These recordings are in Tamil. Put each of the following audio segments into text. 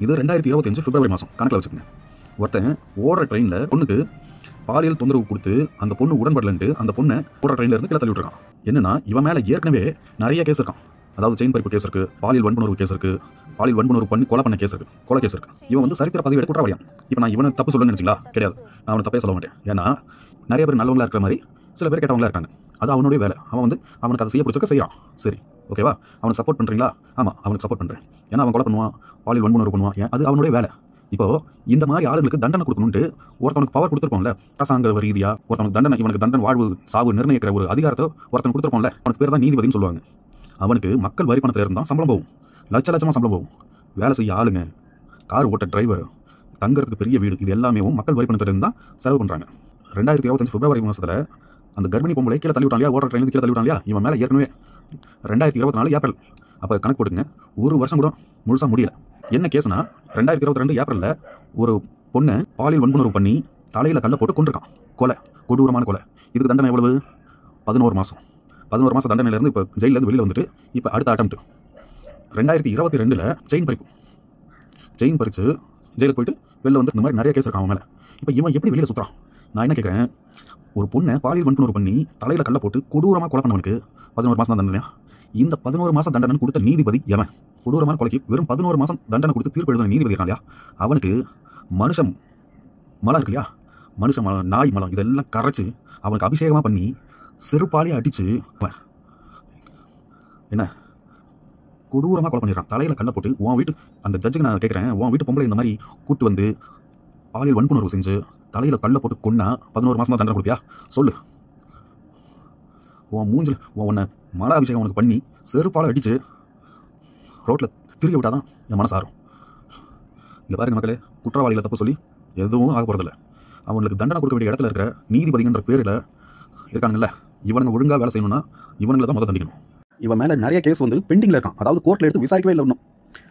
இது 2025 பிப்ரவரி மாதம் கணக்கில் வச்சுக்கோங்க. ஒருத்தன் ஓடுற ட்ரெயினில் பொண்ணுக்கு பாலியல் தொந்தரவு கொடுத்து அந்த பொண்ணு உடன்படலன்ட்டு அந்த பொண்ணை ஓடுற ட்ரெயினில் இருந்து கீழே தள்ளி விட்டுருக்கான். என்னன்னா இவன் மேலே ஏற்கனவே நிறைய கேஸ் இருக்கான். அதாவது செயின் பறிப்பு கேஸ் இருக்குது, பாலியல் வன்புணர்வு கேஸ் இருக்குது, பாலியல் வன்புணர்வு பண்ணி கொலை பண்ண கேஸ் இருக்குது, கொலை கேஸ் இருக்குது. இவன் வந்து சரித்திர பதிவு எடுக்க குற்றவாளியான். இப்போ நான் இவனை தப்பு சொல்லணும்னு நினச்சிங்களா? கிடையாது, நான் அவனை தப்பே சொல்ல மாட்டேன். ஏன்னா நிறைய பேர் நல்லவங்களா இருக்கிற மாதிரி சில பேர் கெட்டவங்களா இருக்காங்க. அது அவனுடைய வேலை. அவன் வந்து அவனுக்கு அதை செய்ய பிடிச்சிருக்க செய்யறான். சரி, ஓகேவா? அவனுக்கு சப்போர்ட் பண்ணுறீங்களா? ஆமாம், அவனுக்கு சப்போர்ட் பண்ணுறேன். ஏன்னா அவன் கொலை பண்ணுவான், பாலியல் வன்புணர்வு பண்ணுவான். அது அவனுடைய வேலை. இப்போ இந்த மாதிரி ஆளுங்களுக்கு தண்டனை கொடுக்கணும்ட்டு ஒருத்தனுக்கு பவர் கொடுத்துருப்போம்ல, அரசாங்க ரீதியாக ஒருத்தனுக்கு தண்டனை, இவனுக்கு தண்டனை வாழ்வு சாவு நிர்ணயிக்கிற ஒரு அதிகாரத்தை ஒருத்தனுக்கு கொடுத்துருப்போம்ல, அவனுக்கு பேர் தான் நீதிபதினு சொல்லுவாங்க. அவனுக்கு மக்கள் வரி பணத்தில் இருந்தால் சம்பளம் போகும், லட்சமாக சம்பளம் போகும். வேலை செய்ய ஆளுங்க, கார் ஓட்ட டிரைவர், தங்கறதுக்கு பெரிய வீடு, இது எல்லாமே மக்கள் வரி பணத்தில் இருந்தால் செலவு பண்ணுறாங்க. 2025 பிப்ரவரி மாதத்தில் அந்த கர்ப்பிணி பொம்பளை கீழே தள்ளி விட்டாங்க, ஓடுற ட்ரெயினுக்கு கீழே தள்ளி விட்டாங்க. இவன் மேலே ஏற்கனவே 2024 ஏப்ரல், அப்போ கணக்கு போட்டுங்க, ஒரு வருஷம் கூட முழுசாக முடியல. என்ன கேஸ்னா 2022 ஏப்ரலில் ஒரு பொண்ணை பாலியல் வன்புணர்வு பண்ணி தலையில் கல்லை போட்டு கொண்டிருக்கான். கொலை, கொடூரமான கொலை. இதுக்கு தண்டனை எவ்வளவு? 11 மாதம். 11 மாதம் தண்டனையிலேருந்து இப்போ ஜெயிலேருந்து வெளியில் வந்துட்டு இப்போ அடுத்த அட்டம்ப்ட் 2022 செயின் பறித்து ஜெயிலுக்கு போயிட்டு வெளில வந்து இந்த மாதிரி நிறைய கேஸ் இருக்கான் அவன் மேலே. இப்போ இவன் எப்படி வெளியில் சுற்றுறான்? நான் என்ன கேட்குறேன், ஒரு பொண்ணை பாலியல் வன்புணர்வு பண்ணி தலையில் கல்லை போட்டு கொடூரமாக கொலை பண்ணவனுக்கு 11 மாதம் தான் தண்டனையா? இந்த 11 மாதம் தண்டனை கொடுத்த நீதிபதி எவன்? கொடூரமான கொலைக்கு வெறும் 11 மாதம் தண்டனை கொடுத்து தீர்ப்பு எழுதின நீதிபதி இருக்கான் இல்லையா, அவனுக்கு மனுஷன் மலம் இருக்கு இல்லையா, மனுஷன் மலம், நாய் மலம், இதெல்லாம் கரைச்சி அவனுக்கு அபிஷேகமாக பண்ணி செருப்பாலே அடித்து என்ன கொடூரமாக கொலை பண்ணிடுறான். தலையில் கல்லை போட்டு உன் வீட்டு அந்த ஜட்ஜுக்கு நான் கேட்குறேன், உன் வீட்டு பொம்பளை இந்த மாதிரி கூட்டு வந்து பாலியல் வன்புணர்வு செஞ்சு தலையில் கல்லை போட்டு கொன்னா 11 மாதம் தான் தண்டனை கொடுப்பியா? சொல்லு. உன் மூஞ்சில் உன்னை மல அபிஷேகம் உனக்கு பண்ணி செருப்பால் அடித்து ரோட்டில் திரும்பி விட்டால் தான் என் மனசு ஆறும். இங்கே பாருங்க மக்களே, குற்றவாளிகளை தப்பு சொல்லி எதுவும் ஆக போகிறதில்ல. அவங்களுக்கு தண்டனை கொடுக்க வேண்டிய இடத்துல இருக்கிற நீதிபதிங்கிற பேரில் இருக்கானுங்கல்ல, இவனுங்க ஒழுங்காக வேலை செய்யணும்னா இவனுங்களை தான் முதல் தண்டிக்கணும். இவன் மேலே நிறைய கேஸ் வந்து பெண்டிங்கில் இருக்கான். அதாவது கோர்ட்டில் எடுத்து விசாரிக்கவே இல்லை. இன்னும்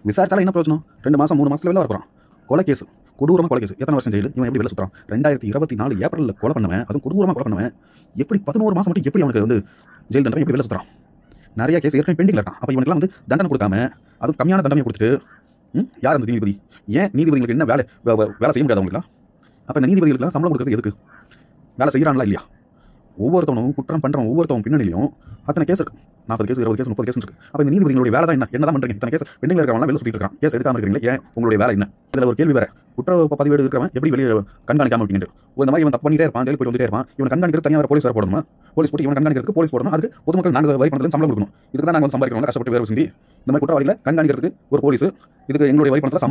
விசாரிச்சாலும் என்ன பிரயோஜனம்? 2 மாதம் 3 மாதத்தில் வெளில வரப்போகிறான். கொலை கேஸ், கொடூரமாக கொலை கேஸ். எத்தனை வருஷம் ஜெயிலு? இவன் எப்படி வெளில சுற்றுறான்? 2024 ஏப்ரலில் கொலை பண்ணவன், அதுவும் கொடூரமாக கொலை பண்ணவன், எப்படி 11 மாதம் மட்டும் எப்படி அவனுக்கு வந்து ஜெயில் தண்டனை எப்படி வெளில சுற்றுறான்? நிறைய கேஸ் ஏற்கனவே பெண்டிங்கில் இருக்கான். அப்போ இவனுக்குலாம் வந்து தண்டனை கொடுக்காம அதுவும் கம்மியான தண்டனை கொடுத்துட்டு யார் அந்த நீதிபதி? ஏன் நீதிபதிகளுக்கு என்ன வேலை செய்ய முடியாது அவங்களுக்குலாம்? அப்போ இந்த நீதிபதிகளுக்குலாம் சம்பளம் கொடுக்குறது எதுக்கு? வேலை செய்கிறாங்களா இல்லையா? ஒவ்வொருத்தவனும் குற்றம் பண்ணுறவன் ஒவ்வொருத்தவன் பின்னணியிலையும் அத்தனை கேஸ் இருக்கு. 40 கேஸ், 20 கேஸ், 30 கேஸ் இருக்கு. அப்போ இந்த நீதிபதிகளுடைய வேலை தான் என்ன தான் பண்ணுறீங்க? இத்தனை கேஸ் பெண்டிங்கில் இருக்கிறவங்க வெளில சுற்றிட்டு இருக்கான், கேஸ் எடுக்காமல் இருக்கிறீங்களே, ஏன் உங்களுடைய வேலை என்ன? இதில் ஒரு கேள்வி வேறு, குற்ற பதிவேடு இருக்கிறவன் எப்படி வெளியே கண்காணிக்காமல் விட்டீங்க? இந்த மாதிரி இவன் தப்பு பண்ணிட்டே இருப்பான், ஜெயிலுக்கு போயிட்டு வந்துட்டே இருப்பான். இவன் கண்காணிக்கிறது தனியாக போலீஸ் வேறு போடணுமா? போலீஸ் போட்டு இவன் கண்காணிக்கிறதுக்கு போலீஸ் போடணும். அதுக்கு பொதுமக்கள் நாங்கள் வரி பணத்தில் சம்பளம் கொடுக்கணும். இதுக்கு தான் நாங்கள் சம்பாதிக்கிறோம், கஷ்டப்பட்டு வேறு செஞ்சு இந்த மாதிரி குற்றவாளிகளை கண்காணிக்கிறதுக்கு ஒரு போலீஸ், இதுக்கு எங்களுடைய வரி பணத்தில் சம்பளம்.